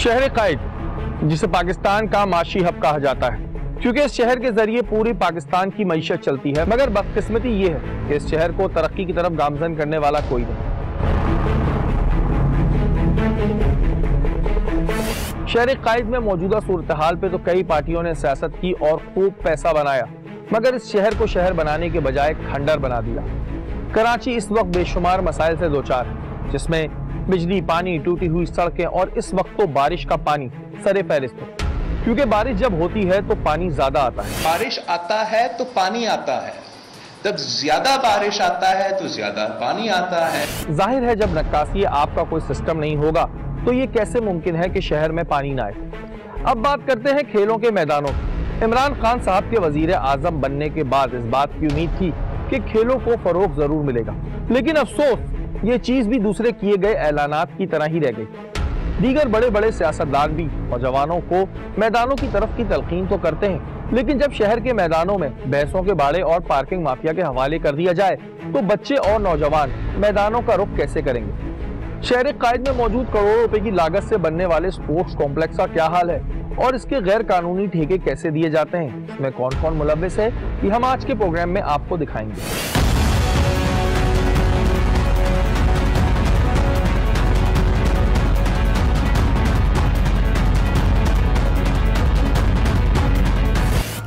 शहर कायद, जिसे पाकिस्तान का माशी हब कहा जाता है, क्योंकि इस शहर के जरिए पूरी पाकिस्तान की मईशत चलती है। मगर बदकिस्मती ये है कि इस शहर को तरक्की की तरफ गामजन करने वाला कोई नहीं। शहर कायद में मौजूदा सूरत हाल पे तो कई पार्टियों ने सियासत की और खूब पैसा बनाया, मगर इस शहर को शहर बनाने के बजाय खंडर बना दिया। कराची इस वक्त बेशुमार मसाइल से दोचार है, जिसमें बिजली, पानी, टूटी हुई सड़कें और इस वक्त तो बारिश का पानी सरे फहरिस्त है, क्योंकि बारिश जब होती है तो पानी ज्यादा आता है। बारिश आता है तो पानी आता है, जब ज्यादा बारिश आता है तो ज्यादा पानी आता है। जाहिर है जब नक्कासी आपका कोई सिस्टम नहीं होगा तो ये कैसे मुमकिन है कि शहर में पानी ना आए। अब बात करते हैं खेलों के मैदानों की। इमरान खान साहब के वजीर आजम बनने के बाद इस बात की उम्मीद थी कि खेलों को फरोग जरूर मिलेगा, लेकिन अफसोस ये चीज भी दूसरे किए गए ऐलानात की तरह ही रह गई। दीगर बड़े बड़े सियासतदान भी नौजवानों को मैदानों की तरफ की तलकीन तो करते हैं, लेकिन जब शहर के मैदानों में भैंसों के बाड़े और पार्किंग माफिया के हवाले कर दिया जाए तो बच्चे और नौजवान मैदानों का रुख कैसे करेंगे। शहर कायद में मौजूद करोड़ों रुपए की लागत से बनने वाले स्पोर्ट्स कॉम्प्लेक्स का क्या हाल है और इसके गैर कानूनी ठेके कैसे दिए जाते हैं, इसमें कौन कौन मुलव्विस है, ये हम आज के प्रोग्राम में आपको दिखाएंगे।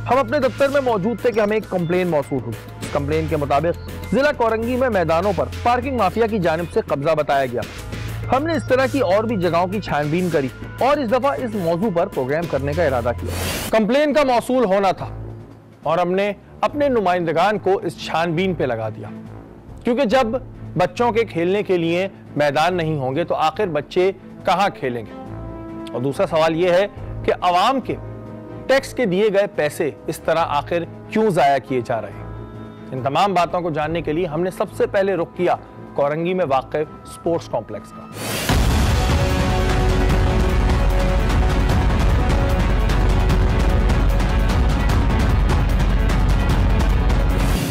हम अपने दफ्तर में मौजूद थे कि हमें एक कंप्लेन मौसूल हुई। इस कंप्लेन के मुताबिक जिला कोरंगी में मैदानों पर पार्किंग माफिया की जानिब से कब्जा बताया गया। हमने इस तरह की और भी जगहों की छानबीन करी और इस दफा इस मौजू पर प्रोग्राम करने का इरादा किया। कंप्लेन का मौसूल होना था और हमने अपने नुमाइंदगान को इस छानबीन पे लगा दिया, क्योंकि जब बच्चों के खेलने के लिए मैदान नहीं होंगे तो आखिर बच्चे कहाँ खेलेंगे। और दूसरा सवाल यह है कि अवाम के टैक्स के दिए गए पैसे इस तरह आखिर क्यों जाया किए जा रहे हैं। इन तमाम बातों को जानने के लिए हमने सबसे पहले रुख किया कोरंगी में वाक़े स्पोर्ट्स कॉम्प्लेक्स का।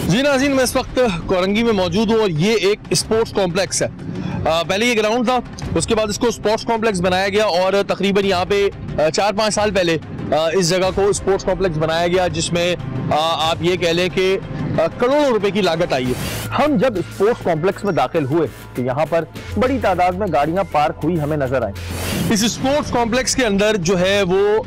जी नाज़रीन, मैं इस वक्त कोरंगी में मौजूद हूँ और ये एक स्पोर्ट्स कॉम्प्लेक्स है। पहले ये ग्राउंड था, उसके बाद इसको स्पोर्ट्स कॉम्प्लेक्स बनाया गया और तकरीबन यहाँ पे 4-5 साल पहले इस जगह को स्पोर्ट्स कॉम्प्लेक्स बनाया गया, जिसमें आप ये कह लें कि करोड़ों रुपए की लागत आई है। हम जब स्पोर्ट्स कॉम्प्लेक्स में दाखिल हुए तो यहाँ पर बड़ी तादाद में गाड़ियां पार्क हुई हमें नजर आई। इस स्पोर्ट्स कॉम्प्लेक्स के अंदर जो है वो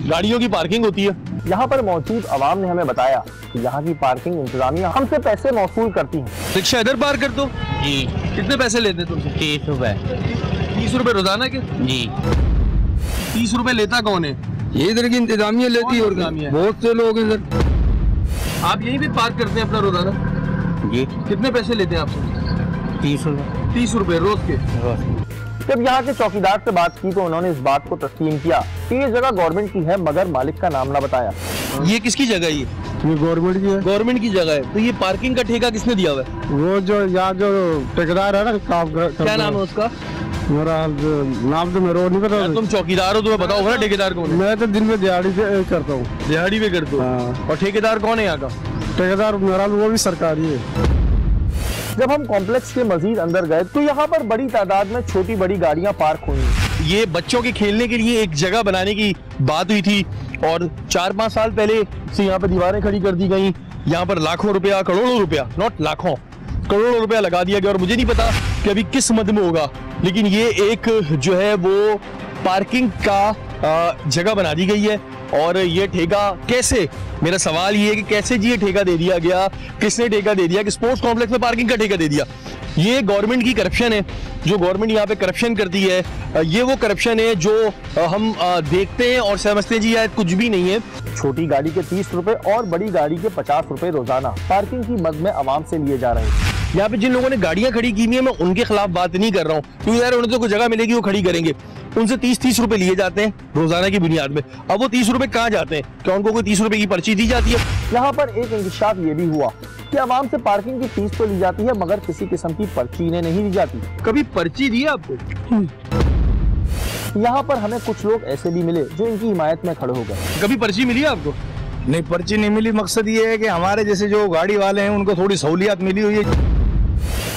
गाड़ियों की पार्किंग होती है। यहाँ पर मौजूद अवाम ने हमें बताया कि यहाँ की पार्किंग इंतजामिया हमसे पैसे मौसूल करती है। रिक्शा इधर पार्क कर दो जी। कितने पैसे लेते तुमसे? 30 रुपए। 30 रुपए रोजाना के? जी। 30 रुपए लेता कौन है? ये इधर की इंतजामिया लेती है और बहुत से लोग हैं सर। आप यहीं भी पार्क करते हैं अपना रोजाना? जी। कितने पैसे लेते हैं आपसे? 30 रुपए। 30 रुपए रोज के? जब यहाँ के चौकीदार से बात की तो उन्होंने इस बात को तस्लीम किया कि ये जगह गवर्नमेंट की है, मगर मालिक का नाम ना बताया। ये किसकी जगह है? ये गवर्नमेंट की है। गवर्नमेंट की जगह है, तो ये पार्किंग का ठेका किसने दिया हुआ है? वो जो यहाँ जो ठेकेदार है ना काम क्या नाम है उसका? मेरा नाम तो मेरे को नहीं पता। तुम चौकीदार हो, तुम्हें बताओ ना ठेकेदार कौन है? मैं तो दिन में दिहाड़ी पे करता हूँ। दिहाड़ी पे करते हो? और ठेकेदार कौन है यहाँ का? ठेकेदार मेरा वो भी सरकारी है। जब हम कॉम्प्लेक्स के मजीद अंदर गए तो यहाँ पर बड़ी तादाद में छोटी बड़ी गाड़ियां पार्क हुई। ये बच्चों के खेलने के लिए एक जगह बनाने की बात हुई थी और 4-5 साल पहले से यहाँ पर दीवारें खड़ी कर दी गई। यहाँ पर लाखों रुपया, करोड़ों रुपया, नॉट लाखों, करोड़ों रुपया लगा दिया गया और मुझे नहीं पता कि अभी किस मद में होगा, लेकिन ये एक जो है वो पार्किंग का जगह बना दी गई है। और ये ठेका कैसे, मेरा सवाल ये है कि कैसे जी ये ठेका दे दिया गया, किसने ठेका दे दिया कि स्पोर्ट्स कॉम्प्लेक्स में पार्किंग का ठेका दे दिया। ये गवर्नमेंट की करप्शन है, जो गवर्नमेंट यहाँ पे करप्शन करती है। ये वो करप्शन है जो हम देखते हैं और समझते हैं जी यार कुछ भी नहीं है। छोटी गाड़ी के 30 रुपए और बड़ी गाड़ी के 50 रुपए रोजाना पार्किंग की मद में आवाम से लिए जा रहे हैं। यहाँ पे जिन लोगों ने गाड़ियां खड़ी की है मैं उनके खिलाफ बात नहीं कर रहा हूँ, क्योंकि यार उन्हें तो कोई जगह मिलेगी वो खड़ी करेंगे। उनसे 30-30 रुपए लिए जाते हैं रोजाना की बुनियाद में। अब वो 30 रुपए कहाँ जाते हैं? क्या उनको कोई 30 रुपए की पर्ची दी जाती है? यहाँ पर एक इंकशाफ ये भी हुआ कि आवाम से पार्किंग की फीस तो ली जाती है, मगर किसी किस्म की पर्ची इन्हें नहीं दी जाती। कभी पर्ची दी है आपको? यहाँ पर हमें कुछ लोग ऐसे भी मिले जो इनकी हिमायत में खड़े हो गए। कभी पर्ची मिली है आपको? नहीं, पर्ची नहीं मिली। मकसद ये है कि हमारे जैसे जो गाड़ी वाले हैं उनको थोड़ी सहूलियत मिली हुई है।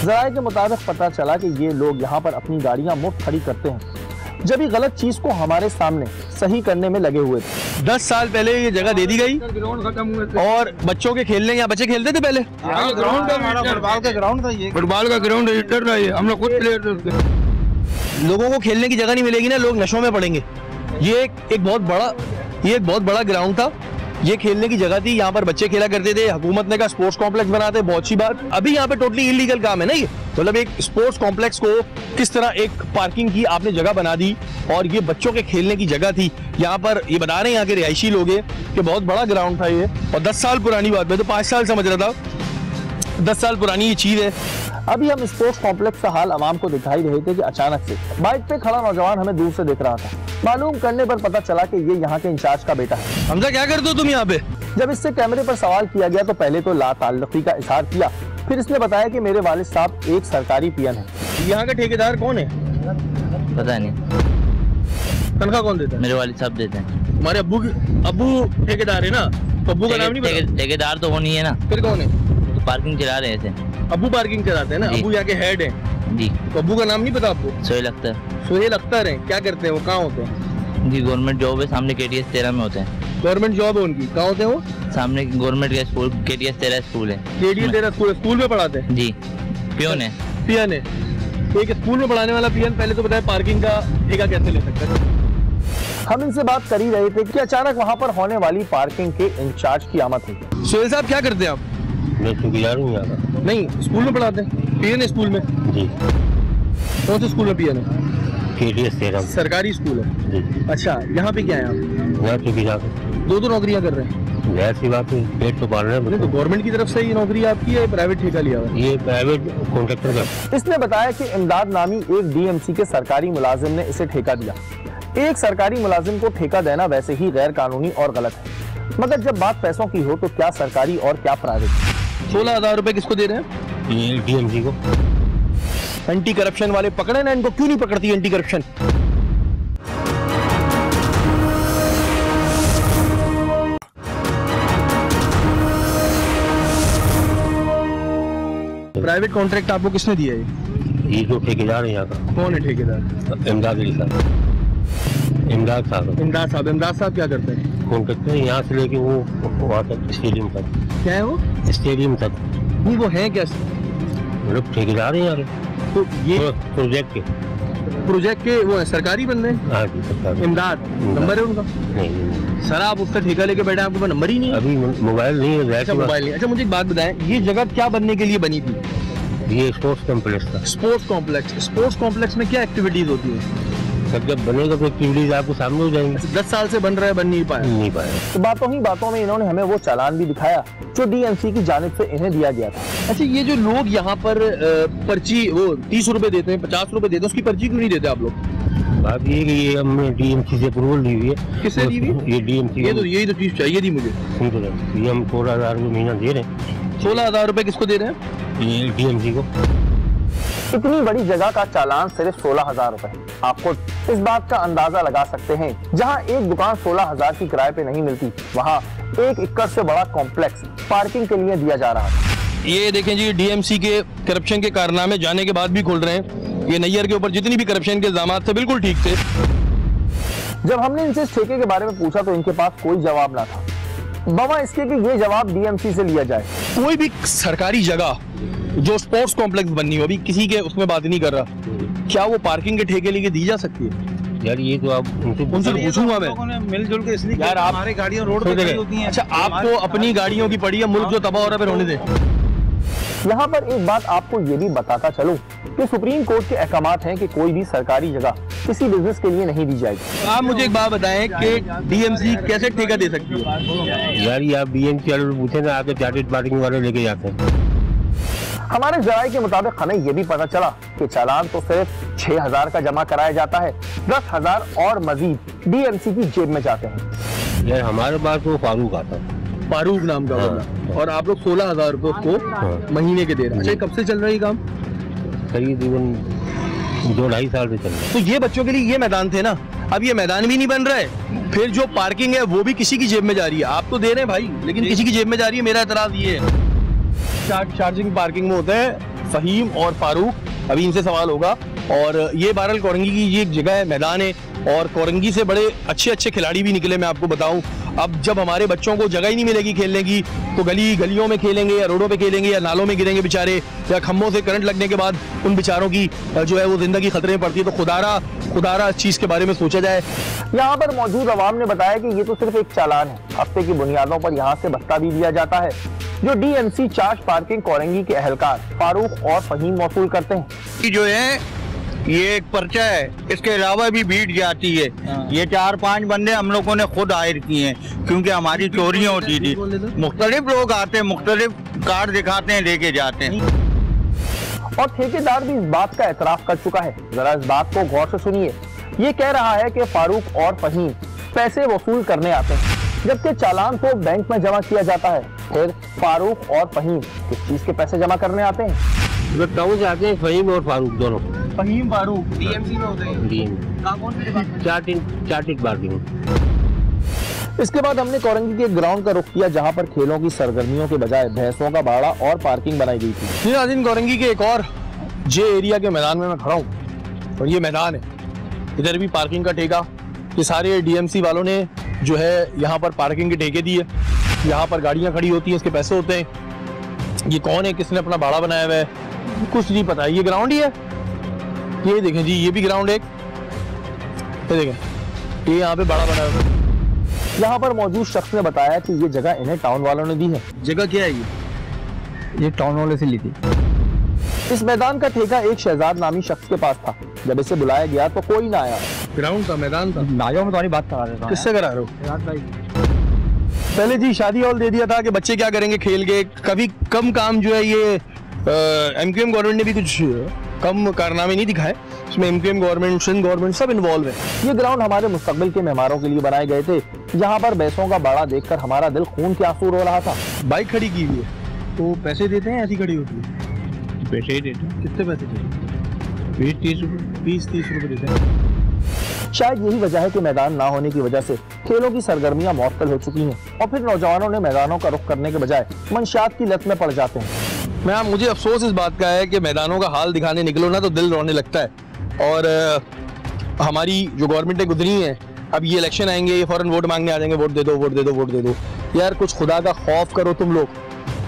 ज़राए के मुताबिक पता चला कि ये लोग यहाँ पर अपनी गाड़ियाँ मुफ्त खड़ी करते हैं, जब ये गलत चीज को हमारे सामने सही करने में लगे हुए थे। 10 साल पहले ये जगह दे दी गई ग्राउंड खत्म हुए थे और बच्चों के खेलने, यहाँ बच्चे खेलते थे पहले। ग्राउंड था हमारा, फुटबॉल का ग्राउंड था, ये फुटबॉल का ग्राउंड इधर था, ये हम लोग खुद प्लेयर थे उसके। लोगों को खेलने की जगह नहीं मिलेगी ना, लोग नशों में पड़ेंगे। ये एक बहुत बड़ा ग्राउंड था, ये खेलने की जगह थी, यहाँ पर बच्चे खेला करते थे। हुकूमत ने कहा स्पोर्ट्स कॉम्प्लेक्स बनाते, बहुत सी बात। अभी यहाँ पे टोटली इलीगल काम है ना ये, मतलब एक स्पोर्ट्स कॉम्प्लेक्स को किस तरह एक पार्किंग की आपने जगह बना दी, और ये बच्चों के खेलने की जगह थी। यहाँ पर ये बता रहे हैं यहाँ के रिहायशी लोग कि बहुत बड़ा ग्राउंड था ये, और 10 साल पुरानी बात, मैं तो 5 साल समझ रहा था, 10 साल पुरानी ये चीज है। अभी हम स्पोर्ट्स कॉम्प्लेक्स का हाल आवाम को दिखाई रहे थे कि अचानक से बाइक पे खड़ा नौजवान हमें दूर से दिख रहा था। मालूम करने पर पता चला कि ये यहाँ के इंचार्ज का बेटा है। हमजा, क्या करते हो तुम यहाँ पे? जब इससे कैमरे पर सवाल किया गया तो पहले तो लाताल्लुकी का इजहार किया, फिर इसने बताया कि मेरे वालिद साहब एक सरकारी पीएन है। यहाँ के ठेकेदार कौन है? पता नहीं। तनख्वाह कौन देता है? मेरे वालिद साहब देते हैं। हमारे अब्बू ठेकेदार है ना, तो अब्बू का नाम नहीं पता? ठेकेदार तो वो नहीं है ना। फिर कौन है? तो पार्किंग चला रहे थे। अब्बू पार्किंग चलाते हैं ना, अब्बू यहाँ के हेड है जी। तो अब्बू का नाम नहीं पता आपको? सोहेल अख्तर। सोहेल अख्तर है, क्या करते हैं वो, कहाँ होते हैं? जी, गवर्नमेंट जॉब है, सामने KTS 13 में होते हैं। गवर्नमेंट जॉब है उनकी, कहाँ होते हैं वो? सामने गवर्नमेंट का स्कूल KTS 13 स्कूल है। KTS 13 स्कूल में पढ़ाते हैं जी। पियोन है। पियन है। एक स्कूल में पढ़ाने वाला पियन पहले तो बताए पार्किंग का ठेका कैसे ले सकता है? हम इनसे बात कर ही रहे थे कि अचानक वहाँ पर होने वाली पार्किंग के इंचार्ज की आमद हुई। सोहेल साहब, क्या करते हैं आप? मैं चौकीदार हूँ यहाँ का। नहीं, स्कूल में पढ़ाते हैं? पियन है स्कूल में? जी। कौन से स्कूल में पियन है? KTS 13 सरकारी स्कूल है जी। अच्छा, यहाँ पे क्या है आप? यहाँ चौकीदार। दो नौकरियाँ कर रहे हैं? जाहिर सी बात है, पेट तो पाल रहे हैं। तो गवर्नमेंट की तरफ से ये नौकरी आपकी है, प्राइवेट ठेका लिया हुआ है? ये प्राइवेट कॉन्ट्रैक्टर का। इसने बताया कि इमदाद नामी एक DMC के सरकारी मुलाजिम ने इसे ठेका दिया। एक सरकारी मुलाजिम को ठेका देना वैसे ही गैर कानूनी और गलत है, मगर जब बात पैसों की हो तो क्या सरकारी और क्या प्राइवेट। 16,000 रुपए किसको दे रहे हैं? ये DMC को। एंटी करप्शन वाले पकड़े ना, इनको क्यों नहीं पकड़ती एंटी करप्शन? प्राइवेट कॉन्ट्रैक्ट आपको किसने दिया है? ये जो ठेकेदार है यहाँ का। कौन है ठेकेदार? इमदाद अली साहब। इमदाद साहब क्या करते हैं? कॉन्ट्रैक्टर यहाँ से लेके वो वहाँ तक, स्टेडियम तक। क्या है वो? स्टेडियम तक। नहीं, वो है क्या? मतलब ठेकेदार है यहाँ के। तो ये प्रोजेक्ट के वो है, सरकारी बंदे हैं? हाँ जी, सरकारी। इमदाद नंबर है उनका? नहीं। सर, आप उसका ठेका लेके बैठे, आपके पास नंबर ही नहीं है? अभी मोबाइल नहीं है। अच्छा, मोबाइल नहीं। अच्छा, मुझे एक बात बताएं, ये जगह क्या बनने के लिए बनी थी? ये स्पोर्ट्स कॉम्प्लेक्स था। स्पोर्ट्स कॉम्प्लेक्स में क्या एक्टिविटीज होती है? सर, जब बनेगा तो एक्टिविटीज आपको सामने हो जाएंगी। 10 साल से बन रहा है, बन नहीं पाया। तो बातों ही बातों में इन्होंने हमें वो चालान भी दिखाया जो DMC की जानिब से इन्हें दिया गया था। अच्छा, ये जो लोग यहाँ पर पर्ची वो 30 रुपए देते हैं, 50 रुपए देते हैं, उसकी पर्ची क्यों नहीं देते आप लोग? बात ये कि ये हमने DMC से अप्रूवल ली हुई है। किससे ली हुई? ये DMC। यही तो चीज चाहिए थी मुझे। ये हम 16,000 रुपये महीना दे रहे हैं। 16,000 रुपए किसको दे रहे हैं? ये DMC को। इतनी बड़ी जगह का चालान सिर्फ 16,000 रुपए। आपको इस बात का अंदाजा लगा सकते हैं, जहां एक दुकान 16,000 की किराए पे नहीं मिलती, वहां 1 एकड़ से बड़ा कॉम्प्लेक्स पार्किंग के लिए दिया जा रहा है। ये देखें जी, DMC के करप्शन के कारनामे जाने के बाद भी खोल रहे हैं। ये नैयर के ऊपर जितनी भी करप्शन के इल्जाम थे बिल्कुल ठीक थे। जब हमने इनसे इस ठेके के बारे में पूछा तो इनके पास कोई जवाब ना था, बवा इसके कि ये जवाब DMC से लिया जाए। कोई भी सरकारी जगह जो स्पोर्ट्स कॉम्प्लेक्स बननी हो, अभी किसी के उसमें बात नहीं कर रहा, क्या वो पार्किंग के ठेके लेके दी जा सकती है? यार ये तो आप उनसे पूछूंगा मैं। मिलजुल के इसलिए यार, आप हमारी गाड़ियां रोड पे खड़ी होती हैं। अच्छा, आपको अपनी गाड़ियों की पड़ी है, मुल्क जो तबाह हो रहा है फिर होने दें। यहाँ पर एक बात आपको ये भी बताता चलूं कि सुप्रीम कोर्ट के अहकामात हैं कि कोई भी सरकारी जगह किसी बिजनेस के लिए नहीं दी जाएगी। आप मुझे एक बात बताएं कि DMC कैसे ठेका दे सकती है? यार ये आप DMC वाले पूछे ना, आके चार्टेड पार्किंग वाले लेके जाते हैं। हमारे जराये के मुताबिक हमें ये भी पता चला कि चालान तो सिर्फ 6,000 का जमा कराया जाता है, 10,000 और मजीद DMC की जेब में जाते हैं। यार हमारे पास तो फारूक आता है। फारूक नाम का बंदा, और आप लोग 16,000 रुपए उसको महीने के दे रहे हैं। अच्छा, कब से चल रहा है ये काम? करीबन 2-2.5 साल से चल रहा है। तो ये बच्चों के लिए ये मैदान थे ना, अब ये मैदान भी नहीं बन रहा है, फिर जो पार्किंग है वो भी किसी की जेब में जा रही है। आप तो दे रहे हैं भाई, लेकिन किसी की जेब में जा रही है। मेरा एतराज ये है, चार्जिंग पार्किंग में होते हैं फहीम और फारूक, अभी इनसे सवाल होगा, और ये बहरहाल कोरंगी की ये एक जगह है, मैदान है, और कोरंगी से बड़े अच्छे अच्छे खिलाड़ी भी निकले। मैं आपको बताऊं, अब जब हमारे बच्चों को जगह ही नहीं मिलेगी खेलने की तो गलियों में खेलेंगे या रोडों पे खेलेंगे या नालों में गिरेंगे बेचारे, या खम्भों से करंट लगने के बाद उन बेचारों की जो है वो जिंदगी खतरे में पड़ती है। तो खुदारा इस चीज के बारे में सोचा जाए। यहाँ पर मौजूद अवाम ने बताया कि ये तो सिर्फ एक चालान है, हफ्ते की बुनियादों पर यहाँ से भत्ता भी दिया जाता है, जो DMC चार्ज पार्किंग कोरंगी के एहलकार फारूक और फहीम वसूल करते हैं। जो है ये एक पर्चा है, इसके अलावा भी भीड़ जाती है। ये 4-5 बंदे हम लोगों ने खुद हायर किए हैं, क्योंकि हमारी चोरियां होती थी। मुख्तलिफ लोग आते हैं, मुख्तलिफ कार्ड दिखाते हैं, लेके जाते हैं। और ठेकेदार भी इस बात का एतराफ कर चुका है। जरा इस बात को गौर से सुनिए। ये कह रहा है कि फारूक और फहीम पैसे वसूल करने आते हैं, जबकि चालान तो बैंक में जमा किया जाता है। फिर फारूक और फहीम किस चीज के पैसे जमा करने आते हैं? टाउन से आते हैं फहीम और फारूक दोनों। फहीम फारूक DMC में होते हैं। Chartered parking. इसके बाद हमने कोरंगी के ग्राउंड का रुख किया, जहां पर खेलों की सरगर्मियों के बजाय भैंसों का बाड़ा और पार्किंग बनाई गई थी। नाज़रीन, कोरंगी के एक और जे एरिया के मैदान में मैं खड़ा हूँ, और ये मैदान है, इधर भी पार्किंग का ठेका। ये सारे DMC वालों ने जो है यहाँ पर पार्किंग के ठेके दिए। यहाँ पर गाड़ियाँ खड़ी होती हैं, इसके पैसे होते हैं। ये कौन है, किसने अपना बाड़ा बनाया हुआ है, कुछ नहीं पता। ये ग्राउंड ही है, ये देखें जी, ये भी ग्राउंड है, ये देखें, ये यहाँ पे बाड़ा बनाया हुआ है। यहाँ पर मौजूद शख्स ने बताया कि ये जगह इन्हें टाउन वालों ने दी है। जगह क्या है ये टाउन वाले से ली थी। इस मैदान का ठेका एक शहजाद नामी शख्स के पास था। जब इसे बुलाया गया तो कोई ना आया। ग्राउंड था, मैदान था। नायों में तुम्हारी बात करा देता हूं। किससे करा रहे हो? पहले जी शादी हॉल दे दिया था कि बच्चे क्या करेंगे खेल के। कभी कम काम जो है ये MQM गवर्नमेंट ने भी कुछ कम कारनामे नहीं दिखाए। इसमें MQM गवर्नमेंट, सिंध गवर्नमेंट सब इन्वॉल्व है। ये ग्राउंड हमारे मुस्तकबिल के मेहमानों के लिए बनाए गए थे। यहाँ पर भैंसों का बाड़ा देखकर हमारा दिल खून के आंसू रो रहा था। बाइक खड़ी की हुई है, तो पैसे देते हैं, ऐसी खड़ी होती है? पैसे ही देते हैं। कितने पैसे देते हैं? 20-30 रुपए देते हैं। शायद यही वजह है कि मैदान ना होने की वजह से खेलों की सरगर्मियां मुअत्तल हो चुकी हैं, और फिर नौजवानों ने मैदानों का रुख करने के बजाय मंशियात की लत में पड़ जाते हैं। मुझे अफसोस इस बात का है कि मैदानों का हाल दिखाने निकलो ना तो दिल रोने लगता है। और हमारी जो गवर्नमेंटें गुजरी हैं, अब ये इलेक्शन आएंगे, ये फौरन वोट मांगने आ जाएंगे, वोट दे दो, वोट दे दो, वोट दे दो। यार कुछ खुदा का खौफ करो तुम लोग,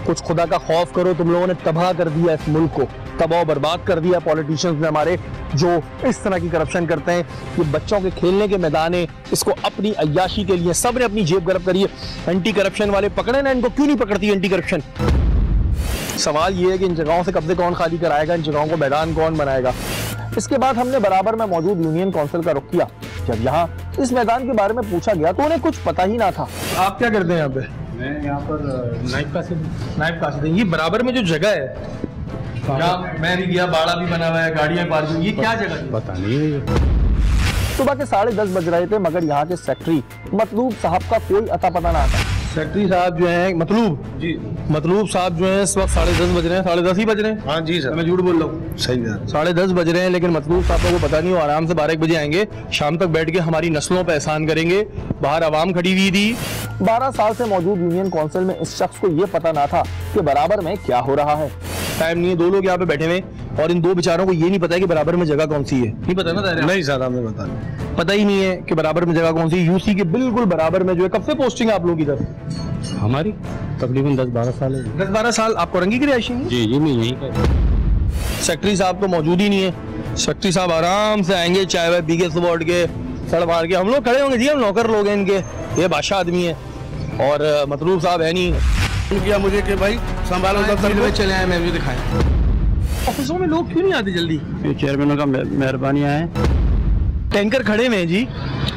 कुछ खुदा का खौफ करो। तुम लोगों ने तबाह कर दिया इस मुल्क को, तबाह बर्बाद कर दिया पॉलिटिशियंस ने हमारे, जो इस तरह की करप्शन करते हैं। ये बच्चों के खेलने के मैदान है, इसको अपनी अय्याशी के लिए सब ने अपनी जेब गर्म करी है। एंटी करप्शन वाले पकड़े ना, इनको क्यों नहीं पकड़ती एंटी करप्शन? सवाल ये है कि इन जगहों से कब्जे कौन खाली कराएगा, इन जगहों को मैदान कौन बनाएगा? इसके बाद हमने बराबर में मौजूद यूनियन काउंसिल का रुख किया। जब यहाँ इस मैदान के बारे में पूछा गया तो उन्हें कुछ पता ही ना था। आप क्या करते हैं यहाँ पे? मैं यहाँ पर नाइब कासिद। ये बराबर में जो जगह है, जहाँ मैं भी गया, बाड़ा भी बना हुआ है, गाड़ियाँ पार्किंग, ये क्या जगह है? पता नहीं। सुबह के 10:30 बज रहे थे, मगर यहाँ के सेक्रेटरी मतलूब साहब का कोई अता पता ना था। सेक्रेटरी साहब जो हैं मतलूब साहब जो हैं इस वक्त 10:30 बज रहे हैं, 10:30 ही बज रहे हैं। हाँ जी सर, मैं झूठ बोल रहा हूँ? सही है। 10:30 बज रहे हैं, लेकिन मतलूब साहब को पता नहीं, वो आराम से 12 बजे आएंगे, शाम तक बैठ के हमारी नस्लों पे एहसान करेंगे। बाहर आवाम खड़ी हुई थी। 12 साल से मौजूद यूनियन काउंसिल में इस शख्स को ये पता ना था कि बराबर में क्या हो रहा है। टाइम नहीं है, 2 लोग यहाँ पे बैठे हुए, और इन 2 बेचारों को ये नहीं पता है कि बराबर में जगह कौन सी है। नहीं पता ना? नहीं सर, हमें पता ही नहीं है कि बराबर में जगह कौन सी है। यूसी के बिल्कुल बराबर में जो है, कब से पोस्टिंग आप लोग इधर? हमारी तकरीबन 10-12 साल है। 10-12 साल। आप कोरंगी के रिहायशी हैं? जी मैं यही कर। सेक्रेटरी साहब तो मौजूद ही नहीं है। सेक्रेटरी साहब आराम से आएंगे, चाय वाय पी के, सुबह उठ के सड़ मार के। हम लोग खड़े होंगे जी, हम नौकर लोग हैं इनके, ये बादशाह आदमी है। और मतलूब साहब है नहीं। किया मुझे कि भाई संभालो, दफ्तर में चले आए, मैं मुझे दिखाएं। ऑफिसों में लोग क्यों नहीं आते जल्दी? ये चेयरमैनों का मेहरबानी है। टैंकर खड़े में जी,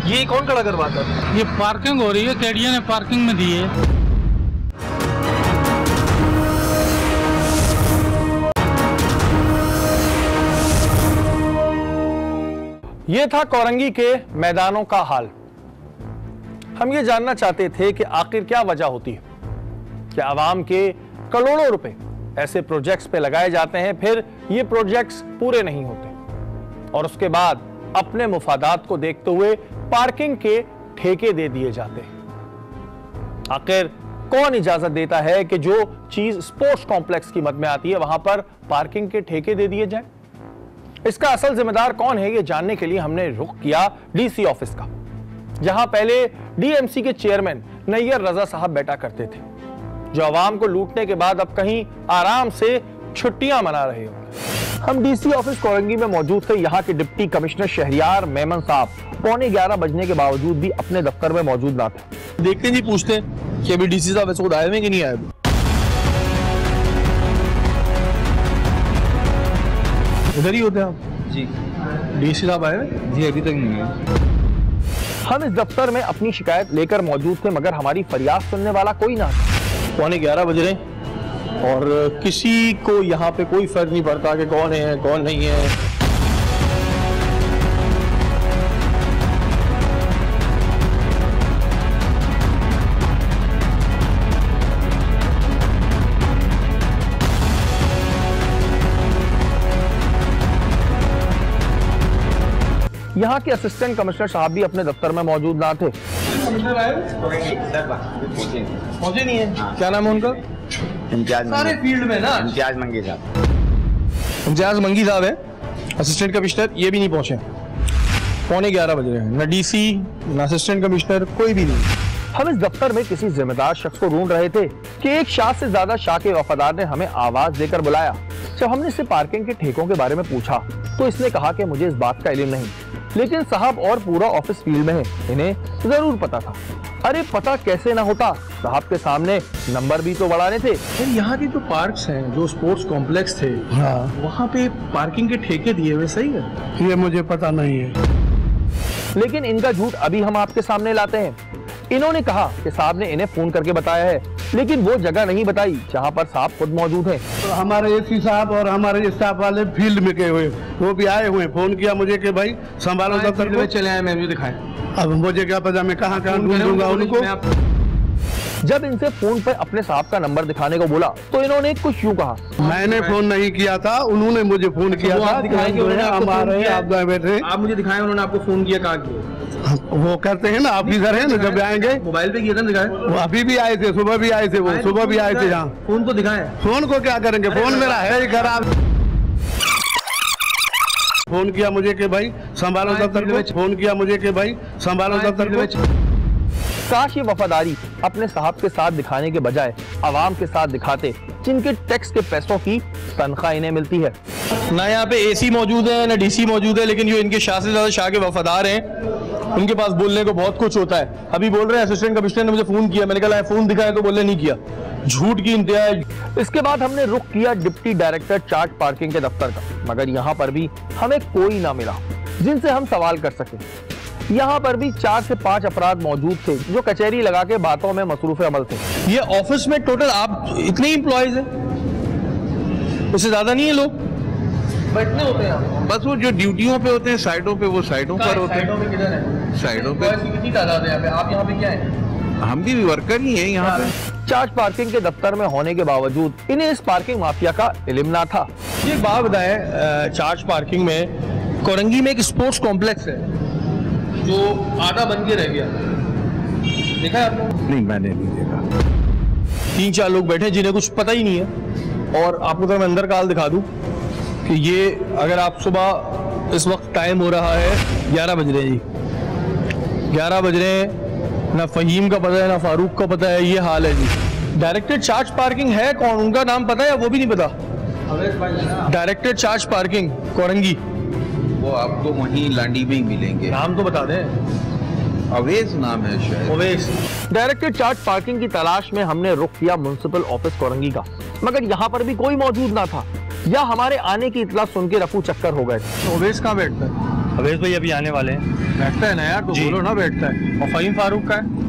ये कौन खड़ा करवाता है? ये पार्किंग हो रही है, केडिया ने पार्किंग में दी है। ये था कोरंगी के मैदानों का हाल। हम ये जानना चाहते थे कि आखिर क्या वजह होती है कि आवाम के करोड़ों रुपए ऐसे प्रोजेक्ट्स पे लगाए जाते हैं, फिर ये प्रोजेक्ट्स पूरे नहीं होते और उसके बाद अपने मुफादात को देखते हुए पार्किंग के ठेके दे दिए जाते हैं। आखिर कौन इजाजत देता है कि जो चीज स्पोर्ट्स कॉम्प्लेक्स की मद में आती है वहां पर पार्किंग के ठेके दे दिए जाए? इसका असल जिम्मेदार कौन है, ये जानने के लिए हमने रुख किया डीसी ऑफिस का, जहां पहले डीएमसी के चेयरमैन नैयर रजा साहब बैठा करते थे, जो आवाम को लूटने के बाद अब कहीं आराम से छुट्टियां मना रहे होंगे। हम डीसी ऑफिस कोरंगी में मौजूद थे। यहाँ के डिप्टी कमिश्नर शहरियार मेमन साहब 11:15 बजने के बावजूद भी अपने दफ्तर में मौजूद ना थे। देखते जी, पूछते हैं कि अभी डीसी साहब वैसे आए हुए कि नहीं आए। इधर ही होते हैं आप जी? डीसी साहब आए जी अभी तक नहीं आए। हम इस दफ्तर में अपनी शिकायत लेकर मौजूद थे, मगर हमारी फरियाद सुनने वाला कोई ना था। 11:15 बज रहे और किसी को यहाँ पे कोई फर्क नहीं पड़ता कि कौन है कौन नहीं है। यहाँ के असिस्टेंट कमिश्नर साहब भी अपने दफ्तर में मौजूद ना थे। कमिश्नर आए पहुंचे नहीं है। हाँ। क्या नाम है उनका? इम्तियाज सारे फील्ड में ना इम्तियाज मंगी साहब। इम्तियाज मंगी साहब है असिस्टेंट कमिश्नर, ये भी नहीं पहुंचे। 11:15 बज रहे हैं, न डीसी न असिस्टेंट कमिश्नर, कोई भी नहीं। हम इस दफ्तर में किसी जिम्मेदार शख्स को ढूंढ रहे थे कि एक शाह से ज्यादा शाह के वफादार ने हमें आवाज देकर बुलाया। जब हमने इससे पार्किंग के ठेकों के बारे में पूछा तो इसने कहा कि मुझे इस बात का इल्म नहीं, लेकिन साहब और पूरा ऑफिस फील्ड में है, इन्हें जरूर पता था। अरे पता कैसे ना होता, साहब के सामने नंबर भी तो बढ़ाने थे। फिर यहाँ के जो पार्क्स हैं, जो स्पोर्ट्स कॉम्प्लेक्स थे, हाँ, वहाँ पे पार्किंग के ठेके दिए हुए, सही है? ये मुझे पता नहीं है। लेकिन इनका झूठ अभी हम आपके सामने लाते हैं। इन्होंने कहा कि साहब ने इन्हें फोन करके बताया है, लेकिन वो जगह नहीं बताई जहां पर साहब खुद मौजूद हैं। तो हमारे एसी साहब और हमारे स्टाफ वाले फील्ड में गए हुए, वो भी आए हुए, फोन किया मुझे कि भाई संभालो दफ्तर को। चले आए, मैं भी दिखाएं। अब मुझे क्या पता मैं कहाँ ढूंढूंगा उनको। जब इनसे फोन पर अपने साहब का नंबर दिखाने को बोला तो इन्होंने कुछ यूं कहा, मैंने फोन नहीं किया था, उन्होंने मुझे फोन किया था। बैठे आप मुझे दिखाएं, उन्होंने आपको फोन किया, कहाँ किया? वो करते हैं ना, ऑफिसर है ना, जब आएंगे मोबाइल पे किया था, दिखाएं। वो अभी भी आए थे, सुबह भी आए थे, वो सुबह भी आए थे। यहाँ फोन तो दिखाएं। फोन को क्या करेंगे, फोन मेरा है ही खराब। फोन किया मुझे कि भाई संभालो दफ्तर को। फोन किया मुझे कि भाई संभालो दफ्तर को। काश ये वफादारी अपने साहब के साथ दिखाने के बजाय आवाम के साथ दिखाते, जिनके टैक्स के पैसों की तनख्वाह इन्हें मिलती है। ना यहाँ पे एसी मौजूद है, ना डीसी मौजूद है, लेकिन जो इनके शाह से ज्यादा शाह के वफादार हैं, उनके पास बोलने को बहुत कुछ होता है। अभी बोल रहे हैं असिस्टेंट कमिश्नर ने मुझे फोन किया, मैंने कहा फोन दिखाया तो बोलने नहीं किया, झूठ की इंतहा। इसके बाद हमने रुख किया डिप्टी डायरेक्टर चार्ज पार्किंग के दफ्तर का, मगर यहाँ पर भी हमें कोई ना मिला जिनसे हम सवाल कर सके। यहाँ पर भी 4 से 5 अफराद मौजूद थे जो कचहरी लगा के बातों में मसरूफ अमल थे। ये ऑफिस में टोटल आप इतने एम्प्लॉयज हैं, उससे ज्यादा नहीं है लोग बैठने होते हैं। बस वो जो ड्यूटियों पे होते हैं साइडों पे, वो साइडों पर होते हैं। साइडों पे किधर है? साइडों पे कितनी तादाद है यहाँ पे? आप यहाँ पे क्या है? हम भी वर्कर ही हैं यहाँ पे। चार्ज पार्किंग के दफ्तर में होने के बावजूद इन्हें इस पार्किंग माफिया का इल्म ना था। ये बात बताएं, चार्ज पार्किंग में कोरंगी में एक स्पोर्ट्स कॉम्प्लेक्स है जो आधा बन के रह गया, देखा है आपने? नहीं, मैंने नहीं देखा। 3-4 लोग बैठे जिन्हें कुछ पता ही नहीं है। और आपको तो मैं अंदर का हाल दिखा दूं कि ये अगर आप सुबह इस वक्त टाइम हो रहा है 11 बज रहे हैं जी, 11 बज रहे हैं, ना फहीम का पता है ना फारूक का पता है, ये हाल है जी। डायरेक्टर चार्ज पार्किंग है कौन, उनका नाम पता है या वो भी नहीं पता? डायरेक्टर चार्ज पार्किंग कोरंगी, वो आपको वहीं लांडी में ही मिलेंगे। नाम तो बता दें। अवेज नाम है शायद। अवेज। डायरेक्टर चार्ज पार्किंग की तलाश में हमने रुख किया म्युनिसिपल ऑफिस कोरंगी का, मगर यहाँ पर भी कोई मौजूद ना था, या हमारे आने की इतला सुन के रफू चक्कर हो गए। तो अवेज कहाँ बैठता है? अवेश भाई अभी आने वाले हैं। बैठता है ना यार, तो बोलो ना बैठता है। और फहीम फारूक का है?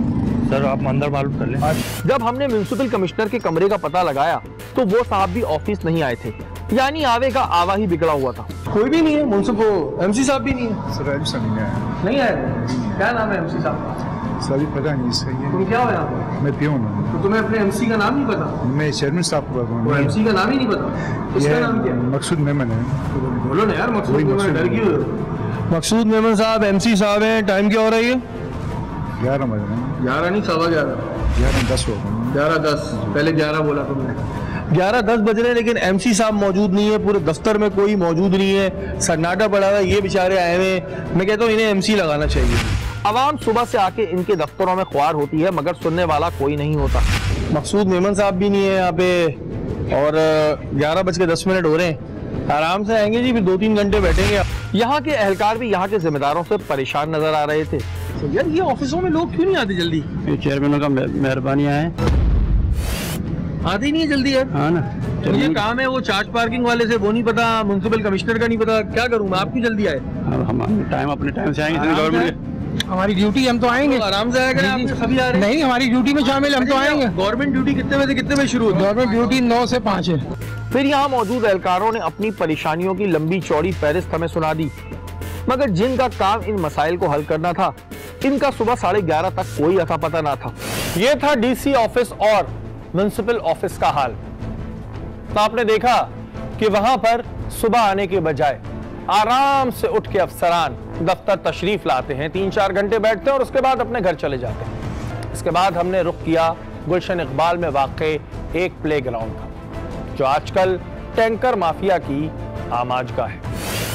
सर आप अंदर मालूम कर लें। जब हमने म्युनिसिपल कमिश्नर के कमरे का पता लगाया तो वो साहब भी ऑफिस नहीं आए थे, यानी आवे का आवा ही बिगड़ा हुआ था। कोई भी नहीं है, मुंसिपल एमसी साहब भी नहीं है। सर अभी सब नहीं आया। नहीं आए? क्या नाम है एमसी साहब का? सर अभी पता नहीं सही है। तुम क्या हो यहाँ पे? मैं पियून हूँ। तो तुम्हें अपने एमसी का नाम नहीं पता? मैं चेयरमैन साहब को वो एमसी का नाम ही नहीं पता? इसका नाम क्या है? मकसूद मेमन है। बोलो ना यार, मकसूद मेमन, डर क्यों हो? मकसूद मेमन साहब एमसी साहब हैं। टाइम क्या हो रहा है? 11 बज रहे हैं। 11 नहीं, 11:15। 11:10 हो गए। 11:10, पहले 11 बोला तुमने। 11:10 बज रहे हैं लेकिन एमसी साहब मौजूद नहीं है, पूरे दफ्तर में कोई मौजूद नहीं है, सन्नाटा पड़ा हुआ है। ये बेचारे आए हुए हैं, मैं कहता हूँ इन्हें एमसी लगाना चाहिए। आवाम सुबह से आके इनके दफ्तरों में ख्वार होती है मगर सुनने वाला कोई नहीं होता। मकसूद मेमन साहब भी नहीं है यहाँ पे और 11:10 हो रहे हैं। आराम से आएंगे जी, फिर 2-3 घंटे बैठेंगे। यहाँ के एहलकार भी यहाँ के जिम्मेदारों से परेशान नजर आ रहे थे। यार ये ऑफिसों में लोग क्यों नहीं आते जल्दी? ये चेयरमैनों का मेहरबानियाँ है, आते ही नहीं है जल्दी यार। हाँ ना, मुझे काम है वो चार्ज पार्किंग वाले से, वो नहीं पता, म्युनिसिपल कमिश्नर का नहीं पता, क्या करूँ मैं? आप क्यों जल्दी आए? हम अपने टाइम से आएंगे। गवर्नमेंट हमारी ड्यूटी, हम तो आएंगे। तो आराम से आएगा, आप सभी आ रहे हैं। नहीं, हमारी ड्यूटी में शामिल, हम तो आएंगे। गवर्नमेंट ड्यूटी कितने बजे कितने बजे शुरू होती है? गवर्नमेंट ड्यूटी 9 से 5 है। फिर यहाँ मौजूद एहलकारों ने अपनी परेशानियों की लंबी चौड़ी फहरिस्त हमें सुना दी, मगर जिनका काम इन मसाइल को हल करना था, इनका सुबह 11:30 तक कोई अता पता ना था। ये था डीसी ऑफिस और म्युनिसिपल ऑफिस का हाल। तो आपने देखा कि वहां पर सुबह आने के बजाय आराम से उठ के अफसरान दफ्तर तशरीफ लाते हैं, 3-4 घंटे बैठते हैं और उसके बाद अपने घर चले जाते हैं। इसके बाद हमने रुख किया गुलशन इकबाल में वाक़े एक प्लेग्राउंड का, जो आजकल टैंकर माफिया की आमाजगाह है।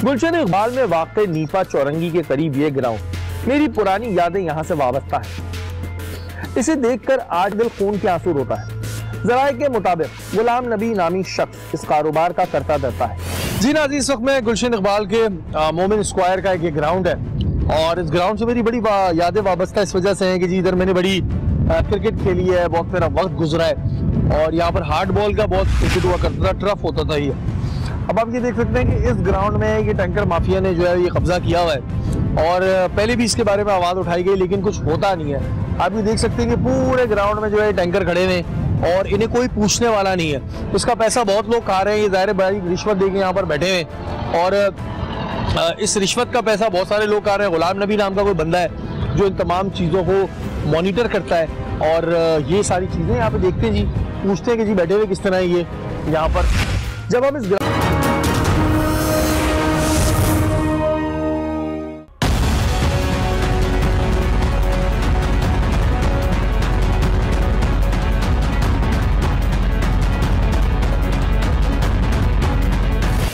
गुलशन इकबाल में वाक़े नीपा चौरंगी के करीब ये ग्राउंड मेरी पुरानी यादें यहाँ से वाबस्ता है। इसे देखकर आज दिल खून के आंसू रोता है। ज़राए के मुताबिक गुलाम नबी नामी शख्स इस कारोबार का करता धरता है। जी नाज़रीन, इस वक्त मैं गुलशन इकबाल के मोमिन स्क्वायर का एक ग्राउंड है और इस ग्राउंड से मेरी बड़ी यादें वाबस्ता इस वजह से हैं कि जी इधर मैंने बड़ी क्रिकेट खेली है, बहुत मेरा वक्त गुजरा है और यहाँ पर हार्ड बॉल का बहुत क्रिकेट हुआ करता था, टर्फ होता था ये। अब आप ये देख सकते हैं कि इस ग्राउंड में ये टैंकर माफिया ने जो है ये कब्जा किया हुआ है और पहले भी इसके बारे में आवाज़ उठाई गई लेकिन कुछ होता नहीं है। आप ये देख सकते हैं कि पूरे ग्राउंड में जो है टैंकर खड़े हुए और इन्हें कोई पूछने वाला नहीं है। इसका पैसा बहुत लोग खा रहे हैं, ये ज़ाहिर बड़ी रिश्वत देके यहाँ पर बैठे हुए और इस रिश्वत का पैसा बहुत सारे लोग खा रहे हैं। गुलाम नबी नाम का कोई बंदा है जो इन तमाम चीज़ों को मॉनिटर करता है और ये सारी चीज़ें यहाँ पे देखते हैं जी, पूछते हैं कि जी बैठे हुए किस तरह ये यहाँ पर। जब हम इस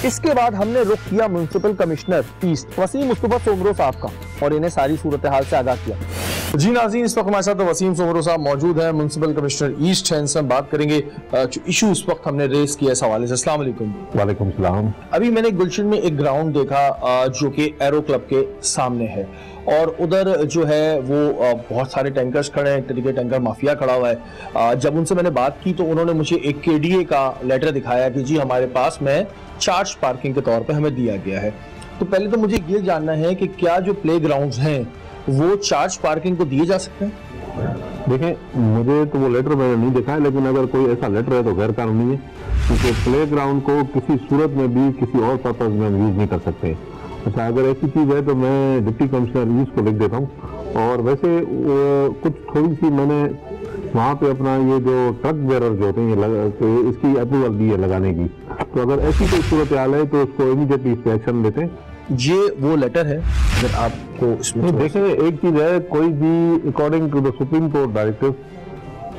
इसके बाद हमने रुख किया municipal commissioner east Waseem Mustafa Soomro साहब का और इन्हें सारी सूरत हाल से आगाह किया। जी नाज़रीन, इस वक्त हमारे साथ वसीम सोमरो साहब मौजूद है, म्युनिसिपल कमिश्नर ईस्ट हैं। इनसे हम बात करेंगे जो इशू इस वक्त हमने रेस किया इस हवाले से। अस्सलाम वालेकुम। वालेकुम सलाम। अभी मैंने गुलशन में एक ग्राउंड देखा जो कि एरो क्लब के सामने है और उधर जो है वो बहुत सारे टैंकर्स खड़े हैं, एक तरीके टैंकर माफिया खड़ा हुआ है। जब उनसे मैंने बात की तो उन्होंने मुझे एक KDA का लेटर दिखाया कि जी हमारे पास में चार्ज पार्किंग के तौर पे हमें दिया गया है। तो पहले तो मुझे ये जानना है कि क्या जो प्ले ग्राउंड्स हैं वो चार्ज पार्किंग को दिए जा सकते हैं? देखें, मुझे तो वो लेटर मैंने नहीं देखा है, लेकिन अगर कोई ऐसा लेटर है तो गैर कानूनी है, क्योंकि प्ले ग्राउंड को किसी सूरत में भी किसी और पर्पज में यूज नहीं कर सकते। अच्छा, अगर ऐसी चीज़ है तो मैं डिप्टी कमिश्नर यूज को लिख देता हूँ। और वैसे कुछ थोड़ी सी मैंने वहाँ पे अपना ये जो ट्रक बेरर जो होते हैं तो इसकी अप्रूवल दी है लगाने की, तो अगर ऐसी कोई सूरत हाल है तो उसको इमीडिएटली इस पे एक्शन लेते हैं। ये वो लेटर है अगर आपको इसमें देखें, एक चीज़ है, कोई भी according to the supreme court directive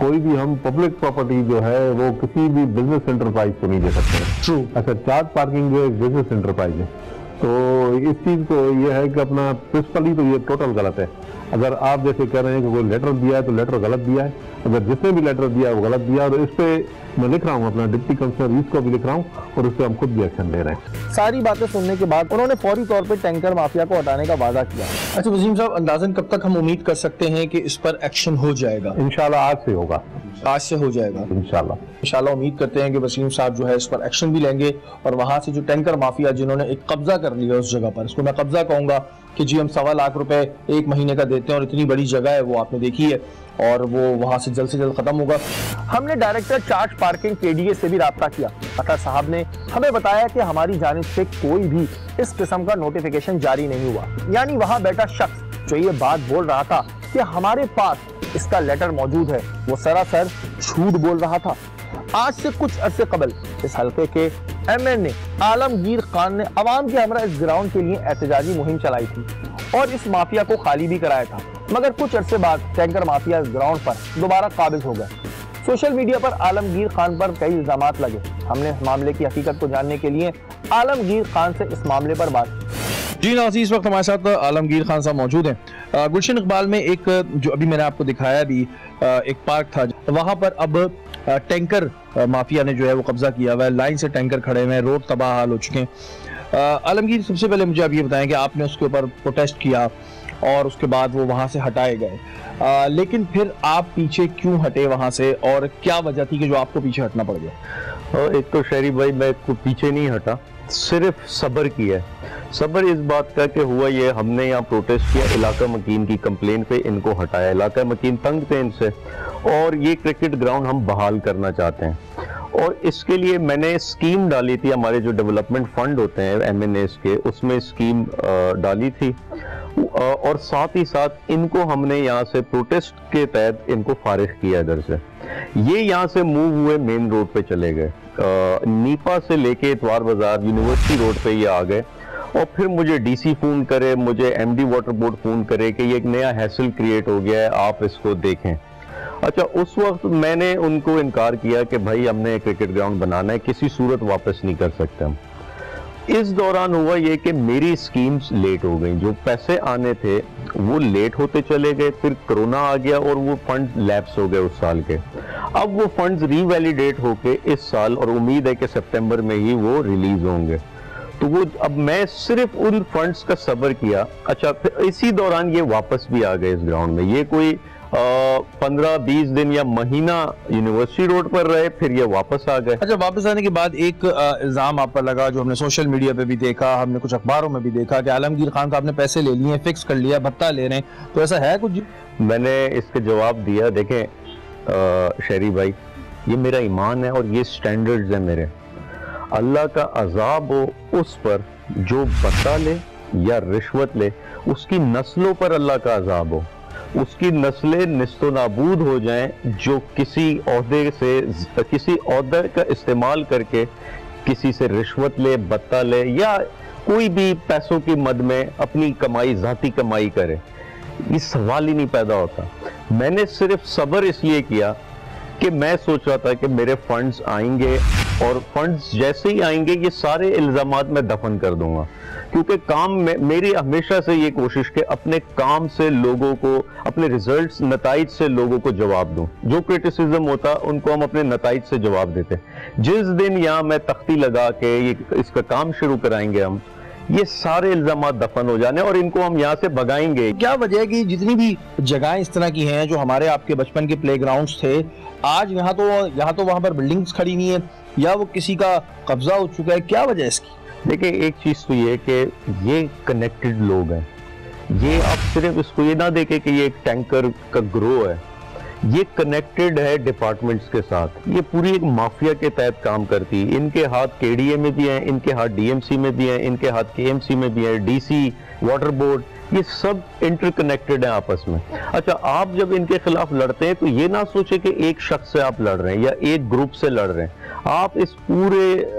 कोई भी हम पब्लिक प्रॉपर्टी जो है वो किसी भी बिजनेस एंटरप्राइज को नहीं दे सकते। ट्रू। अच्छा, चार्ज पार्किंग जो एक बिजनेस एंटरप्राइज है, तो इस चीज़ को ये है कि अपना प्रिंसिपली तो ये टोटल गलत है। अगर आप जैसे कह रहे हैं कि कोई लेटर दिया है तो लेटर गलत दिया है, अगर जिसने भी लेटर दिया है वो गलत दिया, और इस पे मैं लिख रहा हूँ, अपना डिप्टी कमिश्नर इसको भी लिख रहा हूँ और इस पे हम खुद भी एक्शन ले रहे हैं। सारी बातें सुनने के बाद उन्होंने फौरी तौर पे टैंकर माफिया को हटाने का वादा किया। अच्छा वसीम साहब, अंदाजन कब तक हम उम्मीद कर सकते हैं कि इस पर एक्शन हो जाएगा? इंशाल्लाह आज से होगा। आज से हो जाएगा इंशाल्लाह उम्मीद करते हैं कि वसीम साहब जो है इस पर एक्शन भी लेंगे और वहां से जो टैंकर माफिया जिन्होंने एक कब्जा कर लिया उस जगह पर, इसको मैं कब्जा कहूंगा कि जी हम 1.25 लाख रुपए एक महीने का देते हैं और इतनी बड़ी जगह है वो आपने देखी है और वो वहां से जल्द खत्म होगा। हमने डायरेक्टर चार्ज पार्किंग KDA से भी राब्ता किया। अतर साहब ने हमें बताया कि हमारी जानिब से कोई भी इस किस्म का नोटिफिकेशन जारी नहीं हुआ, यानी वहां बैठा शख्स जो ये बात बोल रहा था कि हमारे पास इसका लेटर मौजूद है, वो सरासर झूठ बोल रहा था। आज से कुछ अरसे कबल इस हल्के के MN आलमगीर खान ने अवाम के हमरा इस ग्राउंड के लिए एहतजाजी मुहिम चलाई थी और इस माफिया को खाली भी कराया था, मगर कुछ अरसे बाद टैंकर माफिया इस ग्राउंड पर दोबारा काबिज हो गए। सोशल मीडिया पर आलमगीर खान पर कई इल्जामात लगे। हमने इस मामले की हकीकत को जानने के लिए आलमगीर खान से इस मामले पर बात की। जी नाज़रीन, इस वक्त हमारे साथ आलमगीर खान साहब मौजूद हैं। गुलशन इकबाल में एक जो अभी मैंने आपको दिखाया भी एक पार्क था, वहां पर अब टैंकर माफिया ने जो है वो कब्जा किया हुआ है। लाइन से टैंकर खड़े हुए हैं, रोड तबाह हाल हो चुके हैं। आलमगीर, सबसे पहले मुझे आप ये बताएं कि आपने उसके ऊपर प्रोटेस्ट किया और उसके बाद वो वहां से हटाए गए, लेकिन फिर आप पीछे क्यों हटे वहां से और क्या वजह थी कि जो आपको पीछे हटना पड़ गया? एक तो शहरी भाई, मैं पीछे नहीं हटा, सिर्फ सब्र किया है। सब्र इस बात का कि हुआ ये, हमने यहाँ प्रोटेस्ट किया इलाका मकीन की कंप्लेन पे, इनको हटाया। इलाका मकीन तंग थे इनसे और ये क्रिकेट ग्राउंड हम बहाल करना चाहते हैं और इसके लिए मैंने स्कीम डाली थी। हमारे जो डेवलपमेंट फंड होते हैं MNAs के, उसमें स्कीम डाली थी और साथ ही साथ इनको हमने यहाँ से प्रोटेस्ट के तहत इनको फारिग किया इधर से। ये यहाँ से मूव हुए, मेन रोड पे चले गए, नीपा से लेके इतवार बाजार यूनिवर्सिटी रोड पे ये आ गए और फिर मुझे DC फोन करे, मुझे MD वाटर बोर्ड फोन करे कि ये एक नया हैसल क्रिएट हो गया है, आप इसको देखें। अच्छा, उस वक्त मैंने उनको इनकार किया कि भाई हमने क्रिकेट ग्राउंड बनाना है, किसी सूरत वापस नहीं कर सकते हम। इस दौरान हुआ ये कि मेरी स्कीम्स लेट हो गई, जो पैसे आने थे वो लेट होते चले गए, फिर कोरोना आ गया और वो फंड लैप्स हो गए उस साल के। अब वो फंड्स रीवैलिडेट होके इस साल, और उम्मीद है कि सितंबर में ही वो रिलीज होंगे, तो वो अब मैं सिर्फ उन फंड्स का सब्र किया। अच्छा, फिर इसी दौरान ये वापस भी आ गए इस ग्राउंड में। ये कोई 15-20 दिन या महीना यूनिवर्सिटी रोड पर रहे, फिर ये वापस आ गए। अच्छा, वापस आने के बाद एक इल्जाम आप पर लगा, जो हमने सोशल मीडिया पे भी देखा, हमने कुछ अखबारों में भी देखा कि आलमगीर खान साहब ने पैसे ले लिए, फिक्स कर लिया, भत्ता ले रहे हैं, तो ऐसा है कुछ? मैंने इसके जवाब दिया, देखें शहरी भाई, ये मेरा ईमान है और ये स्टैंडर्ड्स है मेरे। अल्लाह का अजाब हो उस पर जो भत्ता ले या रिश्वत ले, उसकी नस्लों पर अल्लाह का अजाब हो, उसकी नस्लें निस्तो नाबूद हो जाएं जो किसी ओहदे का इस्तेमाल करके किसी से रिश्वत ले, भत्ता ले या कोई भी पैसों की मद में अपनी कमाई, जाती कमाई करे। ये सवाल ही नहीं पैदा होता। मैंने सिर्फ सब्र इसलिए किया कि मैं सोच रहा था कि मेरे फंड्स आएंगे और फंड्स जैसे ही आएंगे ये सारे इल्जामात मैं दफन कर दूंगा, क्योंकि काम में मेरी हमेशा से ये कोशिश कि अपने काम से लोगों को, अपने रिजल्ट्स, नताइज से लोगों को जवाब दूं। जो क्रिटिसिज्म होता उनको हम अपने नताइज से जवाब देते। जिस दिन यहाँ मैं तख्ती लगा के इसका काम शुरू कराएंगे हम, ये सारे इल्जामात दफन हो जाने और इनको हम यहाँ से भगाएंगे। क्या वजह है कि जितनी भी जगहें इस तरह की हैं जो हमारे आपके बचपन के प्लेग्राउंड्स थे, आज यहाँ तो वहाँ पर बिल्डिंग्स खड़ी नहीं है या वो किसी का कब्जा हो चुका है? क्या वजह है इसकी? देखिए, एक चीज तो ये कि ये कनेक्टेड लोग हैं। ये आप सिर्फ इसको ये ना देखें कि ये एक टैंकर का ग्रोह है, ये कनेक्टेड है डिपार्टमेंट्स के साथ। ये पूरी एक माफिया के तहत काम करती है। इनके हाथ KDA में भी हैं, इनके हाथ DMC में भी हैं, इनके हाथ KMC में भी हैं, DC, वाटर बोर्ड, ये सब इंटरकनेक्टेड है आपस में। अच्छा, आप जब इनके खिलाफ लड़ते हैं तो ये ना सोचे कि एक शख्स से आप लड़ रहे हैं या एक ग्रुप से लड़ रहे हैं। आप इस पूरे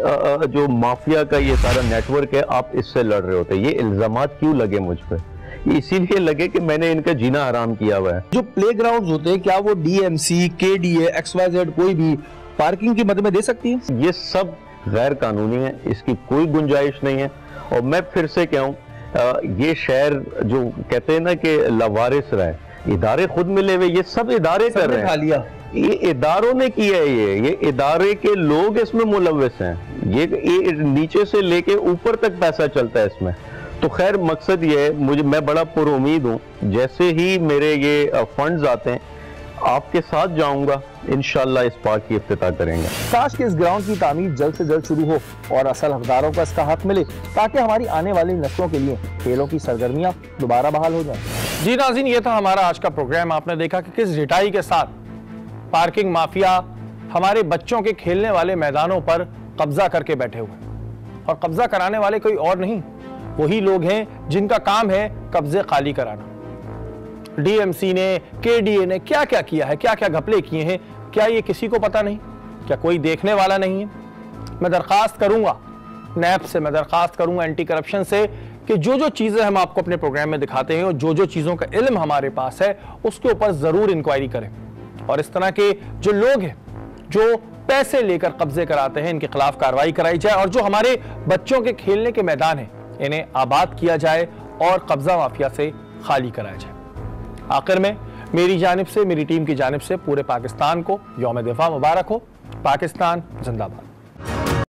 जो माफिया का ये सारा नेटवर्क है, आप इससे लड़ रहे होते हैं। ये इल्जामात क्यों लगे मुझ पर? इसीलिए लगे कि मैंने इनका जीना हराम किया हुआ है। जो प्लेग्राउंड्स होते हैं, क्या वो DMC, KDA, XYZ कोई भी पार्किंग की मद में दे सकती है? ये सब गैर कानूनी है, इसकी कोई गुंजाइश नहीं है। और मैं फिर से कहूँ, ये शहर जो कहते हैं ना कि लावारिस रहा है, इदारे खुद मिले हुए, ये सब इदारे कर रहे हैं। ये इदारों ने किया है, ये इदारे के लोग इसमें मुलव्विस हैं। ये नीचे से लेके ऊपर तक पैसा चलता है इसमें। तो खैर, मकसद ये है, मैं बड़ा पुरुमीद हूँ, जैसे ही मेरे ये फंड्स आते हैं आपके साथ जाऊंगा, इंशाल्लाह इस पार्क की इफ्तिताह करेंगे। काश कि इस ग्राउंड की तामीर जल्द से जल्द शुरू हो और असल हकदारों को इसका हक मिले, ताकि हमारी आने वाली नस्लों के लिए खेलों की सरगर्मियां दोबारा बहाल हो जाएं। जी नाज़रीन, ये था हमारा आज का प्रोग्राम। आपने देखा कि किस रिटाई के साथ पार्किंग माफिया हमारे बच्चों के खेलने वाले मैदानों पर कब्जा करके बैठे हुए, और कब्जा कराने वाले कोई और नहीं, वही लोग हैं जिनका काम है कब्जे खाली कराना। DMC ने, KDA ने क्या क्या किया है, क्या क्या घपले किए हैं, क्या ये किसी को पता नहीं? क्या कोई देखने वाला नहीं है? मैं दरखास्त करूंगा NAB से, मैं दरखास्त करूंगा एंटी करप्शन से कि जो चीजें हम आपको अपने प्रोग्राम में दिखाते हैं और जो चीजों का इल्म हमारे पास है, उसके ऊपर जरूर इंक्वायरी करें और इस तरह के जो लोग हैं जो पैसे लेकर कब्जे कराते हैं, इनके खिलाफ कार्रवाई कराई जाए और जो हमारे बच्चों के खेलने के मैदान हैं इन्हें आबाद किया जाए और कब्जा माफिया से खाली कराया जाए। आखिर में मेरी जानिब से, मेरी टीम की जानिब से पूरे पाकिस्तान को यौम दिफा मुबारक हो। पाकिस्तान जिंदाबाद।